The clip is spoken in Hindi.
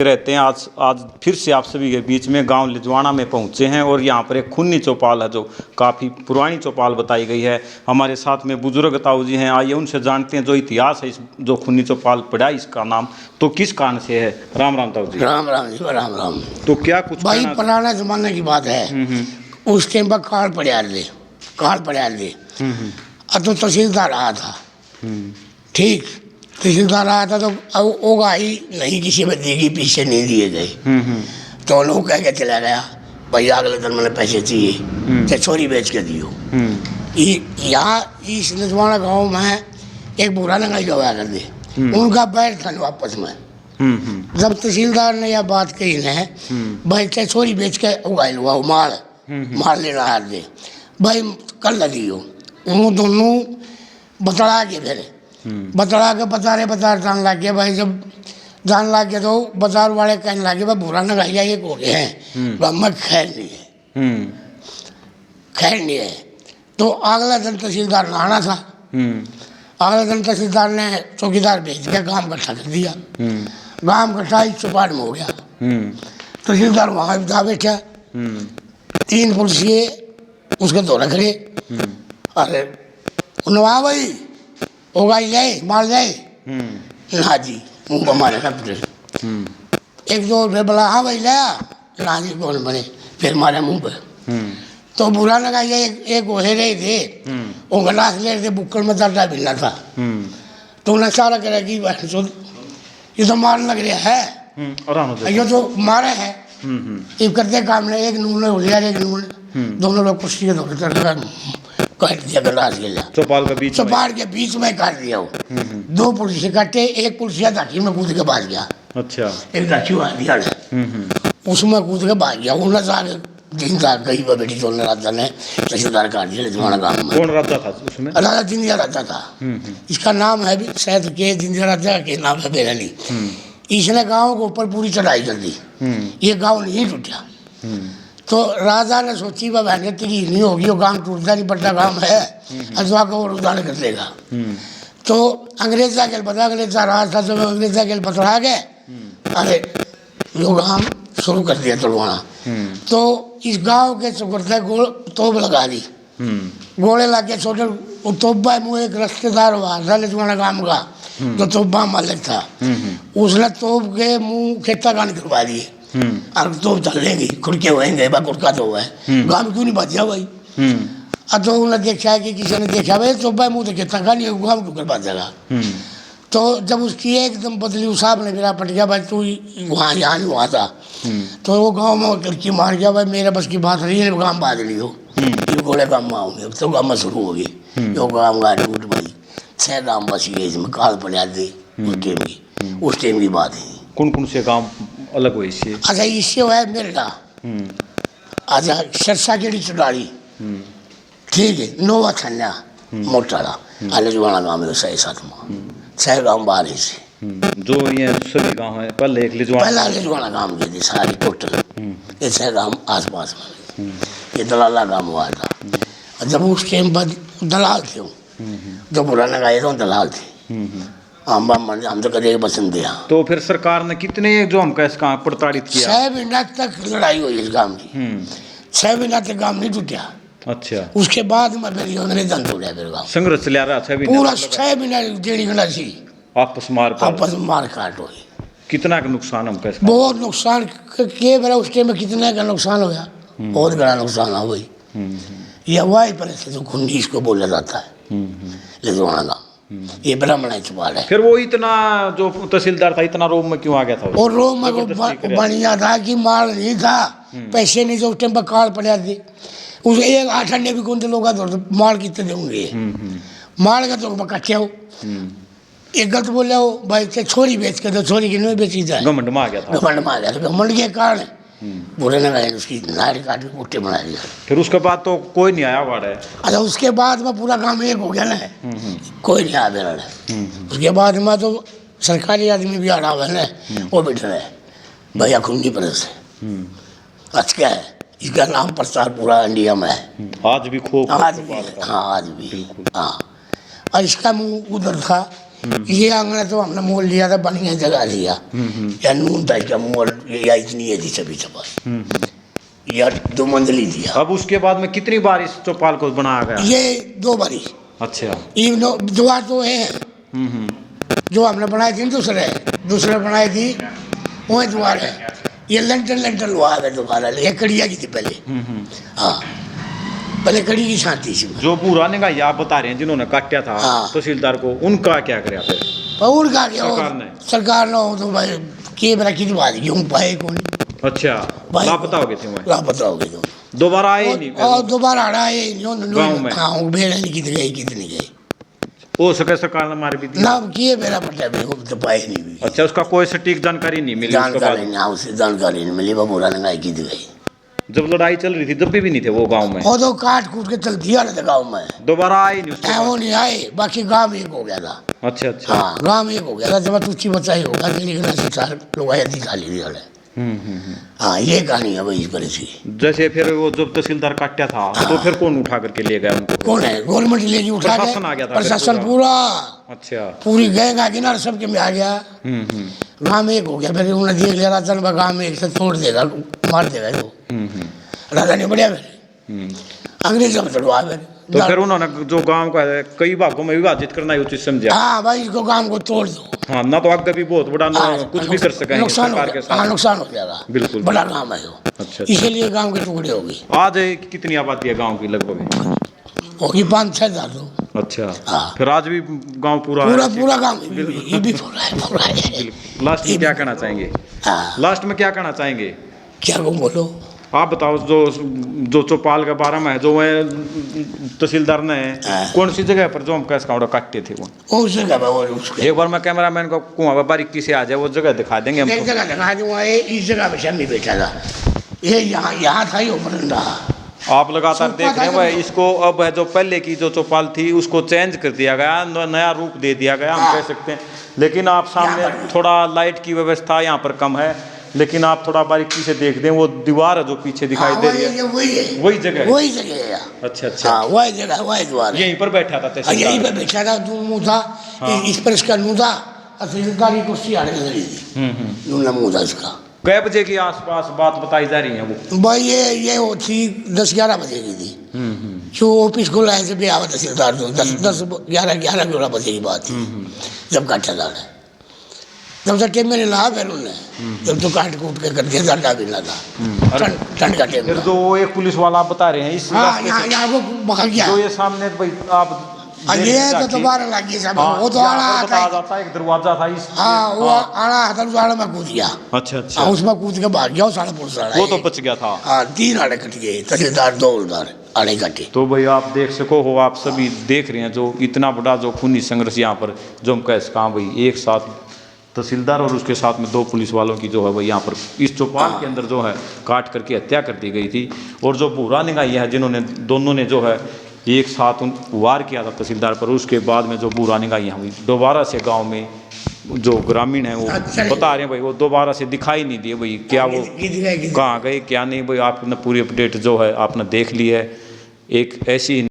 रहते हैं। आज आज फिर से आप सभी के बीच में गांव लिजवाना में पहुंचे हैं और यहां पर एक खूनी चौपाल है जो काफ़ी पुरानी चौपाल बताई गई है। हमारे साथ में बुजुर्ग ताऊ जी हैं, आइए उनसे जानते हैं जो इतिहास है इस जो खूनी चौपाल पड़ा इसका नाम तो किस कारण से है। राम राम ताऊ जी। राम राम जी, राम राम। तो क्या कुछ भाई पुराने जमाने की बात है। उस टाइम पर कार्ड पड़ा दे तो तहसीलदार आया था। ठीक, तहसीलदार आया था तो अब वो गाई नहीं किसी में देगी, पीछे नहीं दिए गए। तो लोग कह के चला गया भाई अगले दिन मैंने पैसे चाहिए, चाहे छोरी बेच के दियो। यहाँ इस लिजवाना गाँव में एक बुरा नंगाई गवाया कर दे, उनका बैठ था वापस में। जब तहसीलदार ने यह बात कही है भाई चाहे छोरी बेच के उगाई लो माल लेना हाथ दे भाई कर दियो। वो दोनों बतड़ा के फिर बतड़ा के बाजार जान लग गया भाई। जब जान लग गया तो बाजार वाले कहने लगे भाई बुरा नगाइया ये हो गए हैं, में खैर नहीं है। तो अगला दिन तहसीलदार नहाना था। अगले दिन तहसीलदार ने चौकीदार भेज के काम इकट्ठा कर दिया। गांव इकट्ठा इस चौपाट में हो गया। तहसीलदार वहाँ जा बैठा, 3 पुलिसिए उसके दौरा खड़े। अरे नवा भाई होगा जाए मार जाए ना जी, मुँह पर मारे सब। 1-2 रुपये बोला हाँ भाई लाया ना जी, बोल बने फिर मारे मुँह पर। तो बुरा लगा ये एक ओहे रहे थे, वो गलास ले रहे थे, बुक्कड़ में दर्दा मिलना था। तो उन्हें सारा करा कि ये तो मार लग रहा है, ये तो मारे है। ये करते काम ने एक नून ने लिया, एक नून दोनों लोग कुर्सी के दौड़े काट दिया गलास गिला चौपाल के बीच में काट दिया। वो 2 पुलिस काटे, एक पुलिसिया दाखी में कूद के भाग गया। अच्छा, एक दाखी दिया उसमें कूद के भाग गया। उन्हें सारे जिंदा गई वो बेटी तो राजा ने तहसीलदार काट दिया लिजवाना गाँव में। कौन राजा था उसमें? राजा जिंदिया राजा था। इसका नाम है भी शायद के जिंदिया राजा के नाम है बेरनी। इसने गाँव के ऊपर पूरी चढ़ाई कर दी, ये गाँव नहीं टूटा। तो राजा ने सोची वह बहने तेरी नहीं होगी, वो गाँव टूटता नहीं, बड़ा गाँव है, अजवा को रुदान कर देगा। तो अंग्रेजा के पता अंग्रेजा राज था, तो अंग्रेजा के पकड़ा गए। अरे वो गाँव शुरू कर दिया तोड़वाना। तो इस गांव के चौकरते तोप लगा दी, गोले लग के छोटे। तोबा मुँह एक रिश्तेदार हुआ था लिजवाना गाँव का, जो तोबा मालिक था, उसने तोप के मुँह खेता कान करवा दिए। और तोप चलेंगी खुड़के होएंगे कुड़का तो हुआ है, गाँव क्यों नहीं बचा भाई। अब तो उन्हें देखा है कि किसी ने देखा भाई तोबा मुँह तो खेता का नहीं, गाँव क्यों कर बाजेगा। तो जब उसकी एकदम बदली उसाब ने मेरा पट गया भाई तू वहाँ यहाँ नहीं हुआ था। तो वो गांव में लड़की मार गया भाई, मेरे बस की बात नहीं है, गाँव बाज ली हो ये घोड़े गाँव में आओगे तो गाँव में शुरू होगी। यो गाँव गाड़ी उठ भाई 6 गाँव बस गए, इसमें काल पड़ा दी उस टाइम की बात है। कौन से गाँव अलग हुए इससे? अच्छा इससे हुआ है मेरठा, अच्छा सरसा केड़ी चुटाड़ी, ठीक है, नोवा छन्या मोटाड़ा लिजवाना गाँव में 6 गाँव बाहर से जो ये सभी गाँव है। पहले लिजवाना गाँव के थी सारी टोटल, ये 6 गाँव आसपास में। ये दलाला गाँव हुआ था। जब उस टाइम पर दलाल थे, जो बुरा लगाए तो दलाल थे। हम तो कदे पसंद दिया। तो फिर सरकार ने कितने जो हमका इसका प्रताड़ित किया? 6 महीना तक लड़ाई हुई इस गाँव की। 6 महीना तक गाँव नहीं टूटा। अच्छा, उसके बाद में फिर अंग्रेज तोड़ा फिर गाँव संघर्ष चला रहा 6 महीना, पूरा 6 महीना डेढ़ घंटा सी आपस मार काट हुई। कितना का नुकसान हमका इसका? बहुत नुकसान के मेरा उस टाइम में कितना का नुकसान होया, बहुत बड़ा नुकसान हो गई। यह वही परिस्थिति जो खूनी इसको बोला जाता है लिजवाना गाँव, ये ब्राह्मण चौपाल है। फिर वो इतना जो तहसीलदार था इतना रोम में क्यों आ गया था? और रोम में बढ़िया था कि माल नहीं था, पैसे नहीं, जो उस टाइम पर कार्ड पड़ा थे। उस एक 8 अंडे भी कौन थे लोग माल कितने देंगे, माल का तो कच्चे हो। एक गलत बोले हो भाई छोरी बेच के, तो छोरी की नहीं बेची जाए, घमंड में आ गया था। घमंड के कारण बुरे लगाए उसकी नारी काट के कुट्टे बना दिया। फिर उसके बाद तो कोई नहीं आया वाड़ा है। अच्छा उसके बाद में पूरा काम एक हो गया ना, कोई नहीं आया बेरा है। उसके बाद में तो सरकारी आदमी भी आ रहा हुआ है ना, वो बैठ रहे भैया खूनी पर से। अच्छा क्या है इसका नाम प्रचार पूरा इंडिया में है आज भी, खूब आज भी, हाँ आज भी, हाँ। और इसका मुँह उधर था ये आंगन तो हमने मोल लिया था, बढ़िया जगह लिया, या नून था क्या मोल, या इतनी है थी सभी सफाई, या 2 मंजिली दिया। अब उसके बाद में कितनी बार इस चौपाल को बनाया गया? ये 2 बारी। अच्छा। द्वार तो है जो हमने बनाई थी, दूसरे बनाई थी वही द्वार है। ये लेंटर हुआ है दोबारा, ये कड़िया की थी पहले। हाँ, पहले कड़ी की शांति थी। जो पूरा निगाह आप बता रहे हैं जिन्होंने काटा था तहसीलदार को, उनका क्या कराया फिर? उनका क्या सरकार ने तो भाई के मेरा किस बात क्यों पाए कौन। अच्छा, लापता हो गए थे वहाँ? लापता हो गए थे, दोबारा आए नहीं? और दोबारा आ रहे गाँव में। हाँ, भेड़ नहीं कितनी गई हो सके सरकार ने मार भी दी ना, किए मेरा पता भी तो पाए नहीं भी। अच्छा, उसका कोई सटीक जानकारी नहीं मिली? जानकारी नहीं मिली, बुरा नंगाई की गई। जब लड़ाई चल रही थी तब भी नहीं थे वो गांव में? वो तो काट कूट के चल दिया ना गाँव में, दोबारा आए नहीं? वो नहीं आए, बाकी गाँव एक हो गया था। अच्छा अच्छा। हाँ, गाँव एक हो गया था, जब तुच्छी बच्चा ही होगा, लेकिन 4 लोग आए दिखा ली। हाँ, ये कहानी है भाई पर इसकी। जैसे फिर वो जब तहसीलदार काटा था तो फिर कौन उठा करके ले गया उनको? कौन है? गवर्नमेंट ले जी उठा प्रशासन आ गया था? प्रशासन पूरा। अच्छा। पूरी गैंग आ गई ना, सबके में आ गया। गाँव में एक हो गया, फिर उन्होंने देख लिया राजा ने, गाँव में एक से तोड़ देगा, मार देगा तो। राजा ने बढ़िया फिर अंग्रेजों में चढ़वा फिर। तो फिर उन्होंने जो गांव का है कई भागों में विभाजित करना ही उचित समझा। हाँ भाई, इसको गाँव को तोड़ दो। हाँ, ना तो आगे भी बहुत बड़ा कुछ भी कर सकेंगे सरकार के साथ। हाँ, नुकसान हो जाएगा, बिल्कुल बड़ा गाँव है वो। अच्छा। इसीलिए गाँव के टुकड़े हो गए। आज कितनी आबादी है गांव की लगभग? होगी 5-6 हज़ार। अच्छा। हाँ। फिर आज भी गांव पूरा गाँव ये भी पूरा है। लास्ट में क्या कहना चाहेंगे? लास्ट में क्या कहना चाहेंगे? क्या बोलो आप बताओ, जो चौपाल के बारे में है, जो तहसीलदार ने कौन सी जगह पर जो हम कैस काउंटर काटते थे वो उस जगह एक बार मैं कैमरामैन को कहूँगा बारीकी से आ जाए, वो जगह दिखा देंगे एक जगह दिखा दूंगा। इस जगह पे शमी बैठा था, ये यहाँ था, ये बरंडा। आप लगातार देख रहे हैं इसको। अब है जो पहले की जो चौपाल थी उसको चेंज कर दिया गया, नया रूप दे दिया गया, हम कह सकते हैं। लेकिन आप सामने थोड़ा लाइट की व्यवस्था यहाँ पर कम है, लेकिन आप थोड़ा बारीकी से देख दें, वो दीवार है जो पीछे दिखाई दे रही है, वही जगह है। अच्छा अच्छा। वही जगह, वही द्वार। यहीं पर बैठा था तहसीलदार? यहीं पर बैठा था, मुँह था इस पर, इसका मुँह था, तहसीलदार की कुर्सी आने लगी थी, मुँह था इसका। कै बजे के आसपास बात बताई जा रही है वो? भाई ये वो थी 10-11 बजे की थी, जो ऑफिस खुला है से आवा तहसीलदार तो 10-11 बजे की बात थी, जब काटा था। जब तक टेम मैंने ला, फिर उन्हें जब तो काट कूट के कर दिया, डंडा भी ना था, ठंड का टेम। फिर जो एक पुलिस वाला आप बता रहे हैं इस यहाँ वो भगा गया, जो ये सामने भाई आप ये तो दोबारा लग गया सब। वो तो आना था, एक दरवाजा था इस। हाँ, वो आना दरवाजा में कूद गया। अच्छा अच्छा। उसमें कूद के भाग गया, साढ़े पुलिस वो तो बच गया था। हाँ, 3 आड़े कट गए, तहसीलदार 2 हवलदार आड़े कटे। तो भाई आप देख सको हो, आप सभी देख रहे हैं जो इतना बड़ा जो खूनी संघर्ष यहाँ पर जो हम कैसे कहा भाई, एक साथ तहसीलदार और उसके साथ में 2 पुलिस वालों की जो है भाई यहाँ पर इस चौपाल के अंदर जो है काट करके हत्या कर दी गई थी। और जो बुरा निगाही है, जिन्होंने दोनों ने जो है एक साथ वार किया था तहसीलदार पर, उसके बाद में जो बुरा निगाही हुई, दोबारा से गांव में जो ग्रामीण है वो बता रहे हैं भाई, वो दोबारा से दिखाई नहीं दिए भाई, क्या वो कहाँ गए क्या नहीं भाई। आपने पूरी अपडेट जो है आपने देख ली है। एक ऐसी